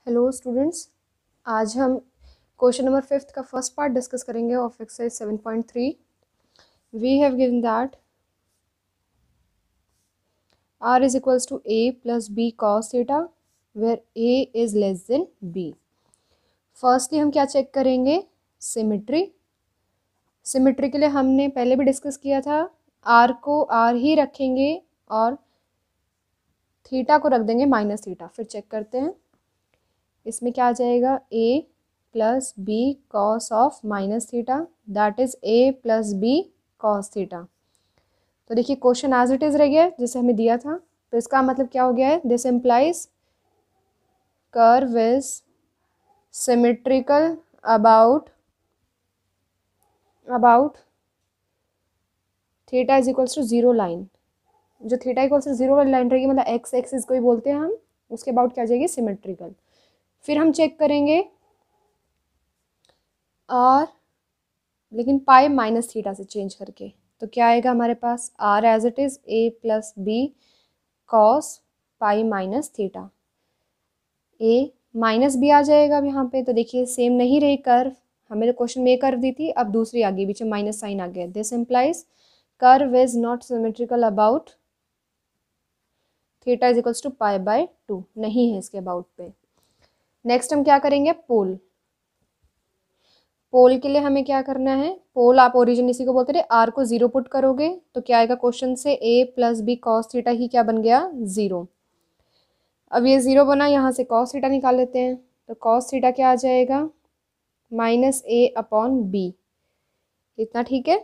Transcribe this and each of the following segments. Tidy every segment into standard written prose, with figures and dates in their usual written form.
Hello students, आज हम question number 5 का फर्स्ट पार्ट डिस्कस करेंगे of exercise 7.3। We have given that r is equals to a plus b cos theta where a is less than b। Firstly हम क्या check करेंगे? Symmetry. Symmetry के लिए हमने पहले भी डिस्कस किया था, r को r ही रखेंगे और थीटा को रख देंगे माइनस थीटा। फिर चेक करते हैं इसमें क्या आ जाएगा, a plus B cos of minus theta, that is a plus B cos theta. तो देखिए क्वेश्चन एज इट इज रह गया जैसे हमें दिया था। तो इसका मतलब क्या हो गया है? This implies curve is symmetrical about theta is equals to zero line. जो थीटा इक्वल्स टू जीरो वाली लाइन रहेगी, मतलब एक्स एक्सिस को ही बोलते हैं हम, उसके अबाउट क्या आ जाएगी? सिमेट्रिकल। फिर हम चेक करेंगे और लेकिन पाई माइनस थीटा से चेंज करके, तो क्या आएगा हमारे पास? R as it is a plus B cos pi minus theta. A minus b आ जाएगा अब यहाँ पे। तो देखिए सेम नहीं रही कर्व, हमें तो क्वेश्चन में कर्व दी थी, अब दूसरी आ गई, बीच में माइनस साइन आ गया। This implies curve is not symmetrical about theta is equals to pi by 2, नहीं है इसके अबाउट पे। नेक्स्ट हम क्या करेंगे? पोल। पोल के लिए हमें क्या करना है? पोल आप ओरिजिन इसी को बोलते थे। आर को जीरो पुट करोगे तो क्या आएगा क्वेश्चन से? ए प्लस बी कॉस थीटा ही क्या बन गया? जीरो। अब ये जीरो बना, यहाँ से कॉस थीटा निकाल लेते हैं। तो कॉस थीटा क्या आ जाएगा? माइनस ए अपॉन बी। इतना ठीक है।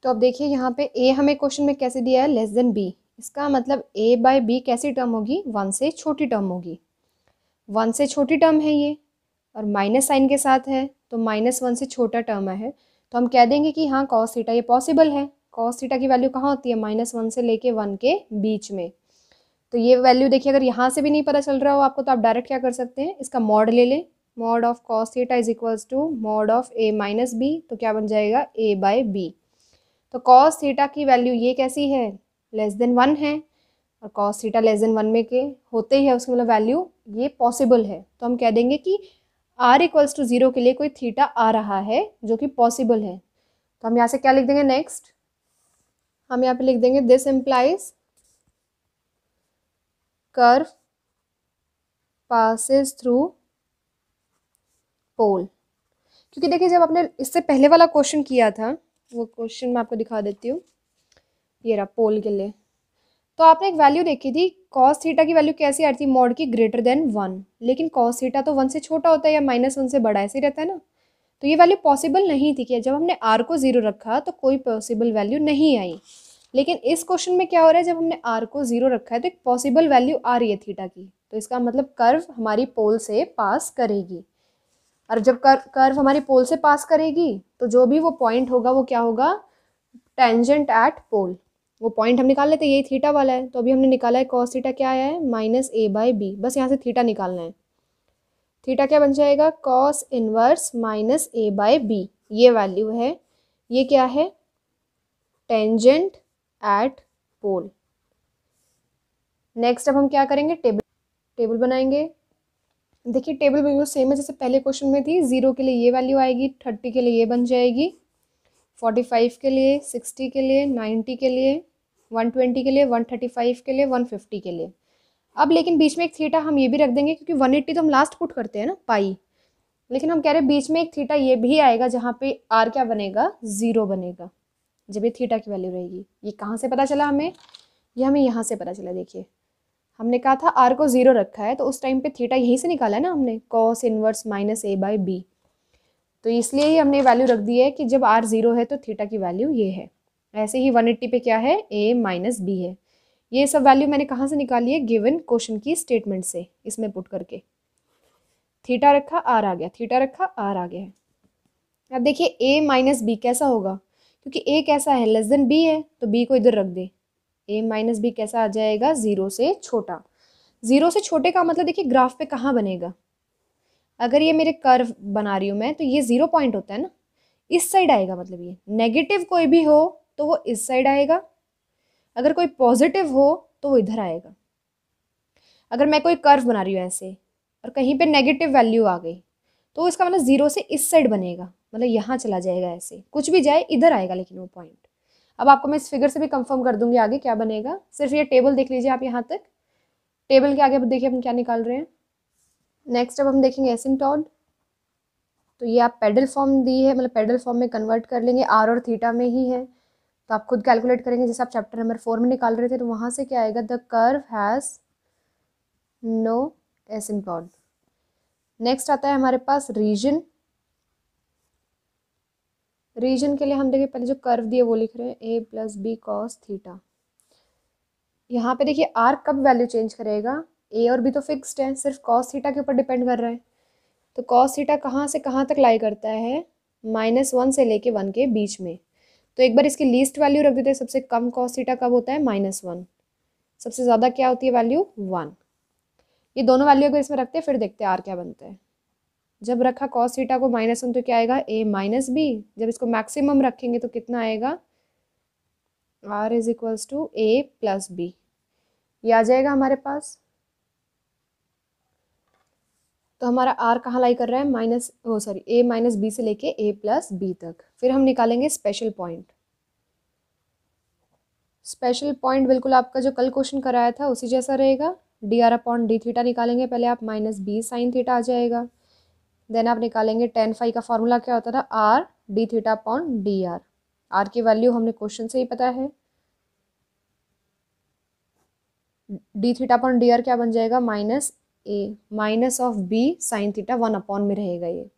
तो अब देखिए यहाँ पे ए हमें क्वेश्चन में कैसे दिया है? Less than B. इसका मतलब ए बाय बी कैसी टर्म होगी? वन से छोटी टर्म होगी। वन से छोटी टर्म है ये, और माइनस साइन के साथ है, तो माइनस वन से छोटा टर्म है। तो हम कह देंगे कि हाँ कॉस थीटा ये पॉसिबल है। कॉस थीटा की वैल्यू कहाँ होती है? माइनस वन से लेके वन के बीच में। तो ये वैल्यू देखिए, अगर यहाँ से भी नहीं पता चल रहा हो आपको, तो आप डायरेक्ट क्या कर सकते हैं? इसका मॉड ले लें। Mod of cos theta is equals to mod of A minus B. तो क्या बन जाएगा? A by B. तो कॉस थीटा की वैल्यू ये कैसी है? लेस देन वन है, और cos theta less than one में के होते ही है उसकी मतलब वैल्यू ये पॉसिबल है। तो हम कह देंगे कि आर इक्वल्स टू जीरो के लिए कोई थीटा आ रहा है जो कि पॉसिबल है। तो हम यहाँ से क्या लिख देंगे? नेक्स्ट हम यहाँ पे लिख देंगे this implies curve passes through pole. क्योंकि देखिए जब आपने इससे पहले वाला क्वेश्चन किया था, वो क्वेश्चन मैं आपको दिखा देती हूँ, ये रहा पोल के लिए। तो आपने एक वैल्यू देखी थी, कॉस थीटा की वैल्यू कैसी आ रही थी? मॉड की ग्रेटर देन वन। लेकिन कॉस थीटा तो वन से छोटा होता है या माइनस वन से बड़ा, ऐसे ही रहता है ना। तो ये वैल्यू पॉसिबल नहीं थी कि जब हमने आर को जीरो रखा तो कोई पॉसिबल वैल्यू नहीं आई। लेकिन इस क्वेश्चन में क्या हो रहा है? जब हमने आर को जीरो रखा है तो एक पॉसिबल वैल्यू आ रही है थीटा की। तो इसका मतलब कर्व हमारी पोल से पास करेगी, और जब कर्व हमारी पोल से पास करेगी तो जो भी वो पॉइंट होगा वो क्या होगा? टेंजेंट एट पोल। वो पॉइंट हम निकाल लेते हैं, यही थीटा वाला है। तो अभी हमने निकाला है कॉस थीटा क्या आया है? Minus A by B. बस यहाँ से थीटा निकालना है। थीटा क्या बन जाएगा? Cos inverse minus A by B. ये वैल्यू है, ये क्या है? Tangent at pole. नेक्स्ट अब हम क्या करेंगे? टेबल बनाएंगे। देखिए टेबल बिल्कुल सेम है जैसे पहले क्वेश्चन में थी। जीरो के लिए ये वैल्यू आएगी, 30 के लिए ये बन जाएगी, 45 के लिए, 60 के लिए, 90 के लिए, 120 के लिए, 135 के लिए, 150 के लिए। अब लेकिन बीच में एक थीटा हम ये भी रख देंगे, क्योंकि 180 तो हम लास्ट पुट करते हैं ना, पाई। लेकिन हम कह रहे हैं बीच में एक थीटा ये भी आएगा जहाँ पे आर क्या बनेगा? जीरो बनेगा, जब ये थीटा की वैल्यू रहेगी। ये कहाँ से पता चला हमें? ये हमें यहाँ से पता चला। देखिए हमने कहा था आर को जीरो रखा है, तो उस टाइम पे थीटा यहीं से निकाला है ना हमने, cos inverse minus A by B. तो इसलिए ही हमने वैल्यू रख दी है कि जब आर जीरो है तो थीटा की वैल्यू ये है। ऐसे ही 180 पे क्या है? ए माइनस बी है। ये सब वैल्यू मैंने कहाँ से निकाली है? गिवन क्वेश्चन की स्टेटमेंट से, इसमें पुट करके। थीटा रखा आर आ गया, थीटा रखा आर आ गया है। अब देखिए ए माइनस बी कैसा होगा? क्योंकि ए कैसा है? लेस देन बी है, तो बी को इधर रख दे। ए माइनस बी कैसा आ जाएगा? जीरो से छोटा। जीरो से छोटे का मतलब देखिए ग्राफ पे कहाँ बनेगा? अगर ये मेरे कर्व बना रही हूँ मैं, तो ये जीरो पॉइंट होता है ना, इस साइड आएगा। मतलब ये नेगेटिव कोई भी हो तो वो इस साइड आएगा, अगर कोई पॉजिटिव हो तो वो इधर आएगा। अगर मैं कोई कर्व बना रही हूँ ऐसे, और कहीं पे नेगेटिव वैल्यू आ गई तो इसका मतलब 0 से इस साइड बनेगा, मतलब यहाँ चला जाएगा, ऐसे कुछ भी जाए इधर आएगा लेकिन वो पॉइंट। अब आपको मैं इस फिगर से भी कंफर्म कर दूंगी आगे क्या बनेगा, सिर्फ ये टेबल देख लीजिए आप यहाँ तक। टेबल के आगे अब देखिए हम क्या निकाल रहे हैं। नेक्स्ट अब हम देखेंगे एसिम्पटोट। तो ये आप पेडल फॉर्म दी है, मतलब पेडल फॉर्म में कन्वर्ट कर लेंगे, आर और थीटा में ही है तो आप खुद कैलकुलेट करेंगे, जैसे आप चैप्टर नंबर 4 में निकाल रहे थे। तो वहाँ से क्या आएगा, the curve has no asymptote. Next आता है हमारे पास रीजन। रीजन के लिए हम देखिए पहले जो कर्व दिए वो लिख रहे हैं, a plus B cos theta. यहाँ पे देखिए r कब वैल्यू चेंज करेगा, a और b तो फिक्स्ड है, सिर्फ कॉस थीटा के ऊपर डिपेंड कर रहा है। तो कॉस थीटा कहाँ से कहाँ तक लाई करता है, -1 से लेके 1 के बीच में। तो एक बार इसकी लीस्ट वैल्यू रख देते हैं, सबसे कम कॉस थीटा कब होता है, -1। सबसे ज़्यादा क्या होती है वैल्यू, 1। ये दोनों वैल्यू अगर इसमें रखते हैं फिर देखते हैं आर क्या बनता है। जब रखा कॉस थीटा को -1 तो क्या आएगा, a माइनस बी। जब इसको मैक्सिमम रखेंगे तो कितना आएगा, r is equals to a plus B. ये आ जाएगा हमारे पास। तो हमारा r कहाँ लाई कर रहा है, a माइनस बी से लेके a प्लस बी तक। फिर हम निकालेंगे स्पेशल पॉइंट। स्पेशल पॉइंट बिल्कुल आपका जो कल क्वेश्चन कराया था उसी जैसा रहेगा। dr अपॉन डी थीटा निकालेंगे पहले आप, -b साइन थीटा आ जाएगा। देन आप निकालेंगे tan फाई का फॉर्मूला क्या होता था, r D theta upon D R. R की वैल्यू हमने क्वेश्चन से ही पता है, D theta upon D R क्या बन जाएगा, -a minus of b sine theta 1 upon में रहेगा ये।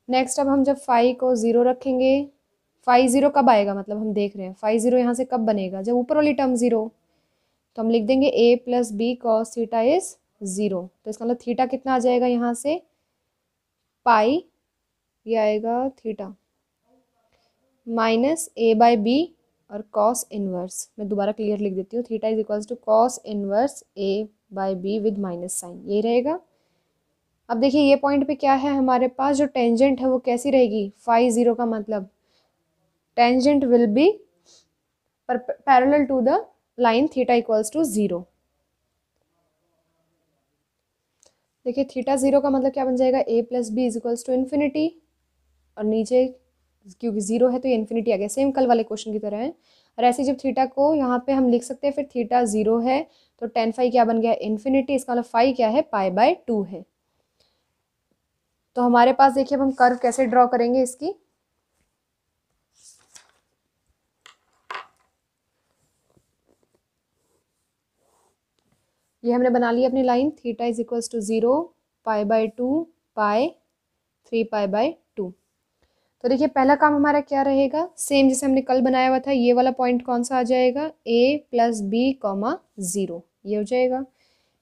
नेक्स्ट अब हम जब फाई को 0 रखेंगे, फाई 0 कब आएगा, मतलब हम देख रहे हैं फाई 0 यहाँ से कब बनेगा, जब ऊपर वाली टर्म 0। तो हम लिख देंगे a plus B cos theta is 0। तो इसका मतलब थीटा कितना आ जाएगा यहाँ से, पाई, ये आएगा theta minus a by B और कॉस इनवर्स। मैं दोबारा क्लियर लिख देती हूँ, theta is equals to cos inverse a by B with minus sine, यही रहेगा। अब देखिए ये पॉइंट पे क्या है हमारे पास, जो टेंजेंट है वो कैसी रहेगी, फाई 0 का मतलब tangent will be parallel to the line theta equals to 0। देखिए थीटा 0 का मतलब क्या बन जाएगा, a plus B is equals to infinity, और नीचे क्योंकि 0 है तो ये इन्फिनिटी आ गया, सेम कल वाले क्वेश्चन की तरह है। और ऐसे जब थीटा को यहाँ पे हम लिख सकते हैं, फिर थीटा 0 है तो tan फाई क्या बन गया, इन्फिनिटी। इसका मतलब फाई क्या है, पाई बाय 2 है। तो हमारे पास देखिए अब हम कर्व कैसे ड्रॉ करेंगे इसकी। ये हमने बना ली अपनी line, theta is equals to 0, pi by 2, pi 3 pi by 2। तो देखिए पहला काम हमारा क्या रहेगा, सेम जैसे हमने कल बनाया हुआ था, ये वाला पॉइंट कौन सा आ जाएगा, a प्लस बी कॉमा 0, ये हो जाएगा।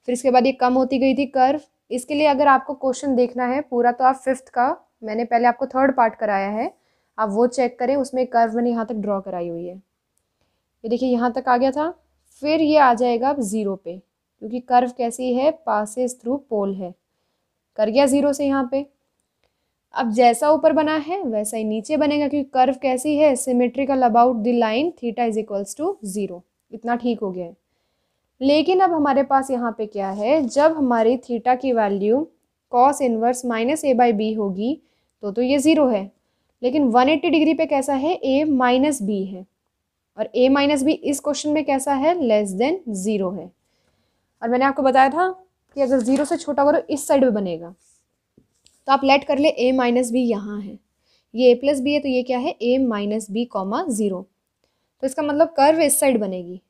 फिर इसके बाद ये कम होती गई थी कर्व। इसके लिए अगर आपको क्वेश्चन देखना है पूरा तो आप 5th का, मैंने पहले आपको 3rd पार्ट कराया है, आप वो चेक करें, उसमें कर्व मैंने यहाँ तक ड्रॉ कराई हुई है। ये देखिए यहाँ तक आ गया था, फिर ये आ जाएगा अब 0 पे, क्योंकि कर्व कैसी है, पासेस थ्रू पोल है, कर गया 0 से यहाँ पे। अब जैसा ऊपर बना है वैसा ही नीचे बनेगा, क्योंकि कर्व कैसी है, symmetrical about the line theta is equals to 0। इतना ठीक हो गया है। लेकिन अब हमारे पास यहाँ पे क्या है, जब हमारी थीटा की value cos inverse minus a by B होगी तो ये 0 है। लेकिन 180 डिग्री पे कैसा है, a माइनस बी है, और a माइनस बी इस क्वेश्चन में कैसा है, लेस देन 0 है। और मैंने आपको बताया था कि अगर 0 से छोटा होगा तो इस साइड में बनेगा। तो आप लेट कर ले a माइनस बी यहाँ है, ये a प्लस बी है तो ये क्या है, a माइनस बी कॉमा 0। तो इसका मतलब कर्व इस साइड बनेगी।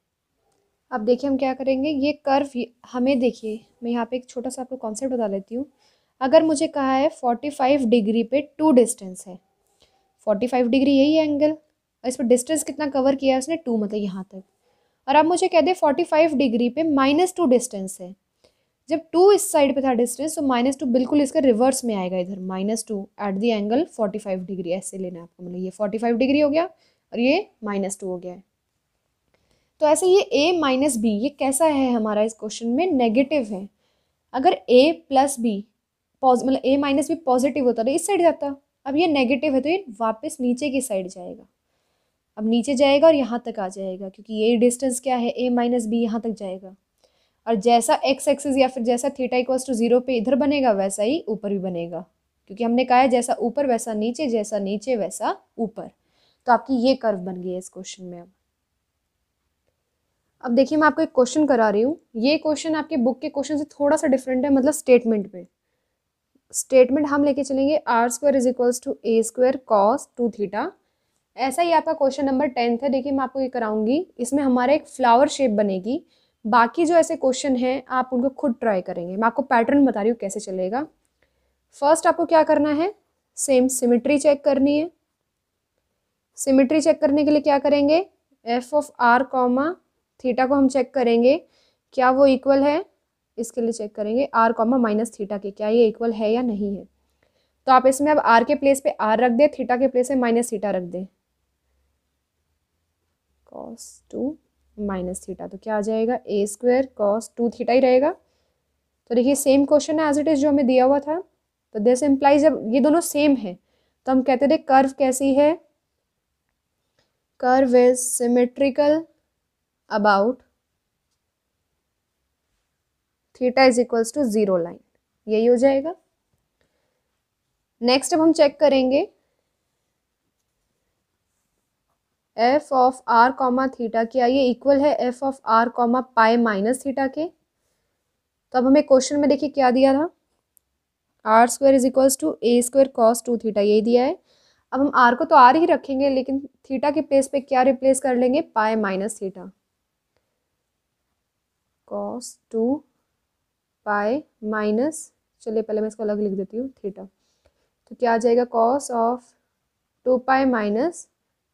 अब देखिए हम क्या करेंगे, ये कर्व हमें, देखिए मैं यहाँ पे एक छोटा सा आपको कॉन्सेप्ट बता देती हूँ। अगर मुझे कहा है 45 डिग्री पे 2 डिस्टेंस है, 45 डिग्री यही है एंगल, और इस पर डिस्टेंस कितना कवर किया है उसने, 2, मतलब यहाँ तक। और अब मुझे कह दे 45 डिग्री पे -2 डिस्टेंस है, जब 2 इस साइड पे था डिस्टेंस तो -2 बिल्कुल इसका रिवर्स में आएगा इधर, -2 एट दी एंगल 45 डिग्री, ऐसे लेना है आपको, मतलब ये 45 डिग्री हो गया और ये -2 हो गया है। तो ऐसे ये a माइनस बी ये कैसा है हमारा इस क्वेश्चन में, नेगेटिव है। अगर a प्लस बी मतलब a माइनस बी पॉजिटिव होता तो इस साइड जाता, अब ये नेगेटिव है तो ये वापस नीचे की साइड जाएगा। अब नीचे जाएगा और यहाँ तक आ जाएगा, क्योंकि ये डिस्टेंस क्या है, a माइनस बी यहाँ तक जाएगा। और जैसा एक्स एक्सिस या फिर जैसा थीटा इक्वल्स टू 0 पे इधर बनेगा वैसा ही ऊपर भी बनेगा, क्योंकि हमने कहा है जैसा ऊपर वैसा नीचे, जैसा नीचे वैसा ऊपर। तो आपकी ये कर्व बन गई है इस क्वेश्चन में। अब देखिए मैं आपको एक क्वेश्चन करा रही हूँ। ये क्वेश्चन आपके बुक के क्वेश्चन से थोड़ा सा डिफरेंट है, मतलब स्टेटमेंट पे। स्टेटमेंट हम लेके चलेंगे r² is equals to a² cos 2 theta. ऐसा ही आपका क्वेश्चन नंबर 10 है। देखिए मैं आपको ये कराऊंगी, इसमें हमारा एक फ्लावर शेप बनेगी। बाकी जो ऐसे क्वेश्चन हैं आप उनको खुद ट्राई करेंगे। मैं आपको पैटर्न बता रही हूँ कैसे चलेगा। फर्स्ट आपको क्या करना है, सेम सिमेट्री चेक करनी है। सिमेट्री चेक करने के लिए क्या करेंगे, F of R comma theta को हम चेक करेंगे क्या वो इक्वल है। इसके लिए चेक करेंगे आर कॉमा माइनस थीटा के, क्या ये इक्वल है या नहीं है। तो आप इसमें अब आर के प्लेस पे आर रख दें, थीटा के प्लेस पे माइनस थीटा रख दें, cos 2 माइनस थीटा। तो क्या आ जाएगा, a² cos 2 थीटा ही रहेगा। तो देखिए सेम क्वेश्चन है एज इट इज जो हमें दिया हुआ था। तो दिस इम्प्लाइज जब ये दोनों सेम है तो हम कहते थे कर्व कैसी है, curve is symmetrical about theta is equals to 0 line. यही हो जाएगा। नेक्स्ट अब हम चेक करेंगे F of R comma theta, क्या ये इक्वल है F of R comma pi minus theta के। तो अब हमें क्वेश्चन में देखिए क्या दिया था, r² is equals to a² cos 2 theta, यही दिया है। अब हम r को तो r ही रखेंगे, लेकिन थीटा के प्लेस पे क्या रिप्लेस कर लेंगे, पाई minus theta, cos 2 pi minus, चलिए पहले मैं इसको अलग लिख देती हूँ, थीटा। तो क्या आ जाएगा, cos of 2 pi minus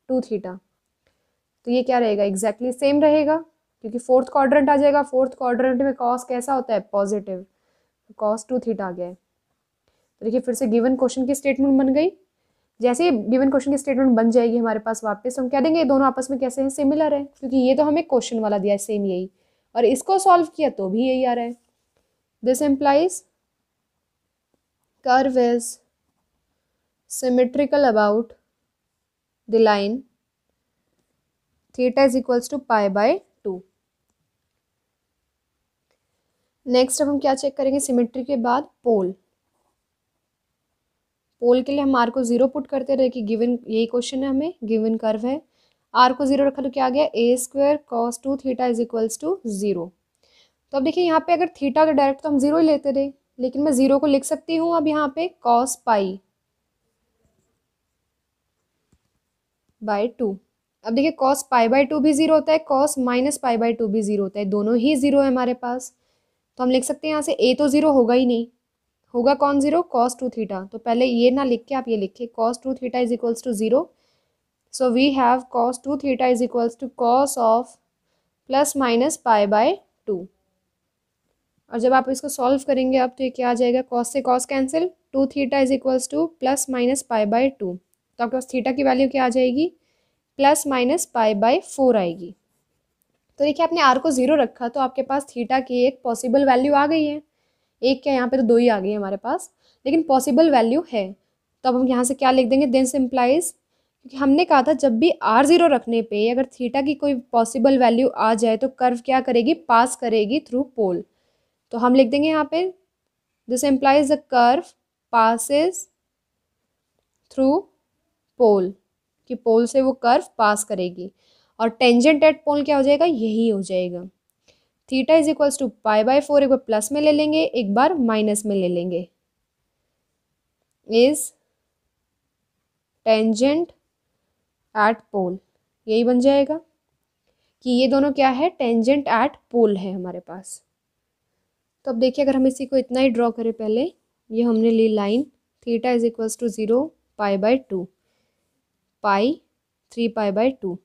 2 theta. तो ये क्या रहेगा, एग्जैक्टली सेम रहेगा, क्योंकि फोर्थ क्वाड्रेंट आ जाएगा। फोर्थ क्वाड्रेंट में cos कैसा होता है, पॉजिटिव। cos 2 थीटा आ गया है। तो देखिए फिर से गिवन क्वेश्चन की स्टेटमेंट बन गई। जैसे ही गिवन क्वेश्चन की स्टेटमेंट बन जाएगी हमारे पास वापस, हम कह देंगे ये दोनों आपस में कैसे हैं, सिमिलर है, क्योंकि ये तो हमें क्वेश्चन वाला दिया है सेम यही, और इसको सॉल्व किया तो भी यही आ रहा है। This implies curve is symmetrical about the line theta is equals to pi by 2। Next अब हम क्या चेक करेंगे, सिमेट्री के बाद पोल। पोल के लिए हम आर को 0 पुट करते रहे कि गिवन, यही क्वेश्चन है हमें, गिवन कर्व है, आर को 0 रखा तो क्या आ गया, a² cos 2 theta is equals to 0। तो अब देखिए यहाँ पे अगर थीटा का डायरेक्ट तो हम 0 ही लेते रहे, लेकिन मैं 0 को लिख सकती हूँ अब यहाँ पे cos पाई बाय 2। अब देखिए cos पाई बाय 2 भी 0 होता है, cos माइनस पाई बाय 2 भी 0 होता है, दोनों ही 0 है हमारे पास। तो हम लिख सकते हैं यहाँ से a तो 0 होगा ही नहीं, होगा कौन 0, cos 2 थीटा। तो पहले ये ना लिख के आप ये लिखिए cos 2 theta is equals to 0। So we have cos 2 theta is equals to cos of plus minus pi by 2। और जब आप इसको सॉल्व करेंगे अब तो ये क्या आ जाएगा, cos से cos cancel, 2 theta is equals two plus minus pi by 2। तो आपके पास थीटा की वैल्यू क्या आ जाएगी, प्लस माइनस पाई बाय 4 आएगी। तो देखिए आपने आर को 0 रखा तो आपके पास थीटा की एक पॉसिबल वैल्यू आ गई है। एक क्या, यहाँ पे तो 2 ही आ गई है हमारे पास, लेकिन पॉसिबल वैल्यू है। तो अब हम यहाँ से क्या लिख देंगे, दिस इम्प्लाइज, क्योंकि हमने कहा था जब भी r0 रखने पे अगर थीटा की कोई पॉसिबल वैल्यू आ जाए तो कर्व क्या करेगी, पास करेगी थ्रू पोल। तो हम लिख देंगे यहाँ पे this implies the curve passes through pole, कि पोल से वो कर्व पास करेगी। और टेंजेंट एट पोल क्या हो जाएगा, यही हो जाएगा। Theta is equals to pi by 4, एक बार प्लस में ले लेंगे एक बार माइनस में ले लेंगे, इज टेंजेंट एट पोल, यही बन जाएगा कि ये दोनों क्या है, टेंजेंट एट पोल है हमारे पास। तो अब देखिए अगर हम इसी को इतना ही ड्रॉ करें, पहले ये हमने ली line theta is equals to 0 pi by 2, pi 3 pi by 2।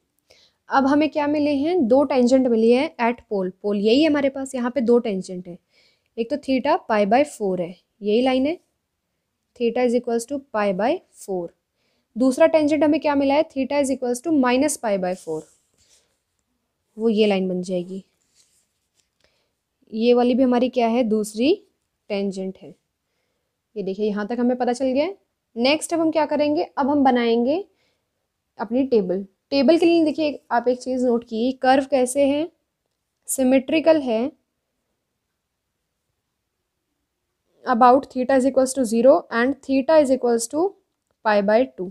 अब हमें क्या मिले हैं, 2 टेंजेंट मिली है एट पोल। पोल यही है हमारे पास, यहाँ पे 2 टेंजेंट है, एक तो थीटा पाई बाय 4 है, यही लाइन है, theta is equals to pi by 4। दूसरा टेंजेंट हमें क्या मिला है, theta is equals to minus pi by 4, वो ये लाइन बन जाएगी। ये वाली भी हमारी क्या है, दूसरी टेंजेंट है। ये देखिए यहाँ तक हमें पता चल गया। नेक्स्ट अब हम क्या करेंगे, अब हम बनाएंगे अपनी टेबल। टेबल के लिए देखिए आप एक चीज़ नोट की, कर्व कैसे है, सिमेट्रिकल है about theta is equals to 0 and theta is equals to π/2।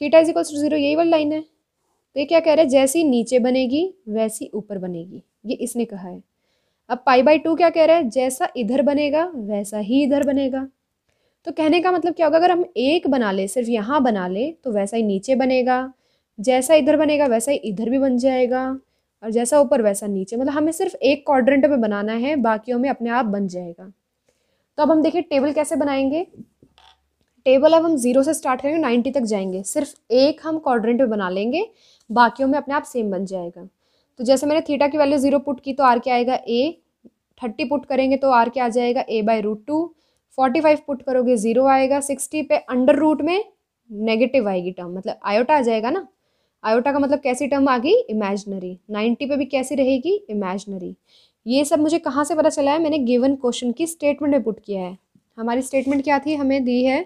Theta is equals to 0 यही वाली लाइन है। तो ये क्या कह रहा है, जैसी नीचे बनेगी वैसी ऊपर बनेगी, ये इसने कहा है। अब π/2 क्या कह रहा है, जैसा इधर बनेगा वैसा ही इधर बनेगा। तो कहने का मतलब क्या होगा, अगर हम एक बना ले, सिर्फ यहाँ बना ले, तो वैसा ही नीचे बनेगा, जैसा इधर बनेगा वैसा ही इधर भी बन जाएगा, और जैसा ऊपर वैसा नीचे। मतलब हमें सिर्फ एक क्वाड्रेंट में बनाना है, बाकियों में अपने आप बन जाएगा। तो अब हम देखिए टेबल कैसे बनाएंगे। टेबल अब हम 0 से स्टार्ट करेंगे 90 तक जाएंगे, सिर्फ एक हम क्वाड्रेंट में बना लेंगे, बाकियों में अपने आप सेम बन जाएगा। तो जैसे मैंने थीटा की वैल्यू 0 पुट की तो आर क्या आएगा a, 30 पुट करेंगे तो आर क्या आ जाएगा a/√2, 45 पुट करोगे 0 आएगा, 60 पे अंडर रूट में नेगेटिव आएगी टर्म, मतलब आयोटा आ जाएगा ना। आयोटा का मतलब कैसी टर्म आ गई, इमेजिनरी। 90 पे भी कैसी रहेगी, इमेजिनरी। ये सब मुझे कहाँ से पता चला है, मैंने गिवन क्वेश्चन की स्टेटमेंट में पुट किया है। हमारी स्टेटमेंट क्या थी, हमें दी है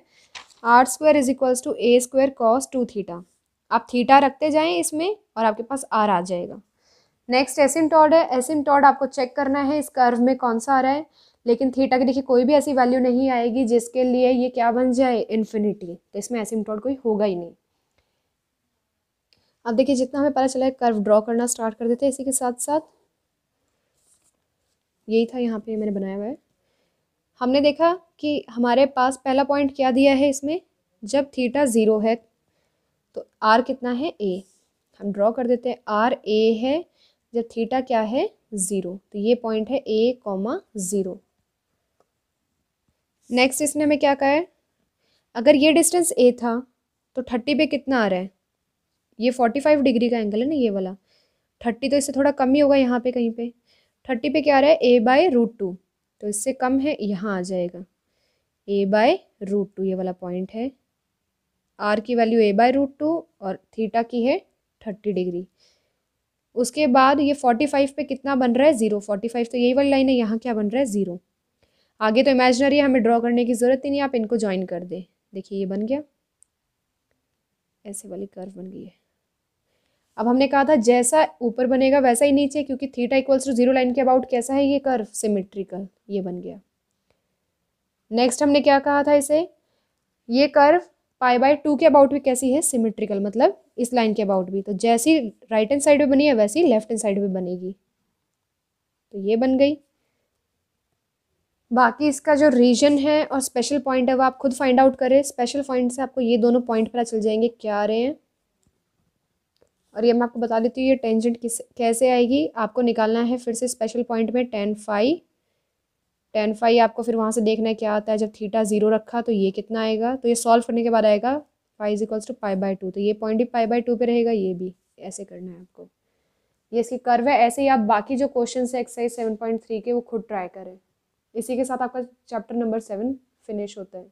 r² is equals to a² cos 2 theta. आप थीटा रखते जाएं इसमें और आपके पास r आ जाएगा। नेक्स्ट एसिम्टॉड है। एसिम्टॉड आपको चेक करना है इस कर्व में कौन सा आ रहा है, लेकिन थीटा की देखिए कोई भी ऐसी वैल्यू नहीं आएगी जिसके लिए ये क्या बन जाए, इन्फिनिटी। तो इसमें एसिम्टॉड कोई होगा ही नहीं। अब देखिए जितना हमें पता चला है, कर्व ड्रॉ करना स्टार्ट कर देते हैं इसी के साथ साथ। यही था यहाँ पे मैंने बनाया हुआ है। हमने देखा कि हमारे पास पहला पॉइंट क्या दिया है इसमें, जब थीटा 0 है तो r कितना है, a। हम ड्रॉ कर देते हैं, r a है जब थीटा क्या है 0, तो ये पॉइंट है a,0। नेक्स्ट इसने हमें क्या कहा है, अगर ये डिस्टेंस a था तो 30 पे कितना आ रहा है, ये 45 डिग्री का एंगल है ना ये वाला। 30 तो इससे थोड़ा कम ही होगा यहाँ पे कहीं पे। 30 पे क्या आ रहा है, a/√2, तो इससे कम है, यहाँ आ जाएगा a/√2, ये वाला पॉइंट है। r की वैल्यू a/√2 और थीटा की है 30 डिग्री। उसके बाद ये 45 पे कितना बन रहा है, 0। 45 तो यही वाली लाइन है, यहाँ क्या बन रहा है, 0। आगे तो इमेजिनरी है, हमें ड्रॉ करने की ज़रूरत ही नहीं, आप इनको ज्वाइन कर दे। देखिए ये बन गया, ऐसे वाली कर्व बन गई है। अब हमने कहा था जैसा ऊपर बनेगा वैसा ही नीचे, क्योंकि थीटा इक्वल्स टू 0 लाइन के अबाउट कैसा है ये कर्व, सिमेट्रिकल, ये बन गया। नेक्स्ट हमने क्या कहा था इसे, ये कर्व π/2 के अबाउट भी कैसी है, सिमेट्रिकल, मतलब इस लाइन के अबाउट भी। तो जैसी राइट हैंड साइड में बनी है वैसी लेफ्ट हैंड साइड में बनेगी, तो ये बन गई। बाकी इसका जो रीजन है और स्पेशल पॉइंट है वो आप खुद फाइंड आउट करें। स्पेशल पॉइंट से आपको ये दोनों पॉइंट पता चल जाएंगे क्या आ रहे हैं। और ये मैं आपको बता देती हूँ ये टेंजेंट कैसे आएगी। आपको निकालना है फिर से स्पेशल पॉइंट में tan phi आपको फिर वहाँ से देखना है क्या आता है। जब थीटा 0 रखा तो ये कितना आएगा, तो ये सॉल्व करने के बाद आएगा phi इज इक्वल्स टू π/2। तो ये पॉइंट भी π/2 पे रहेगा, ये भी ऐसे करना है आपको। ये इसकी कर्व है। ऐसे ही आप बाकी जो क्वेश्चन है एक्सरसाइज 7.3 के वो खुद ट्राई करें। इसी के साथ आपका चैप्टर नंबर 7 फिनिश होता है।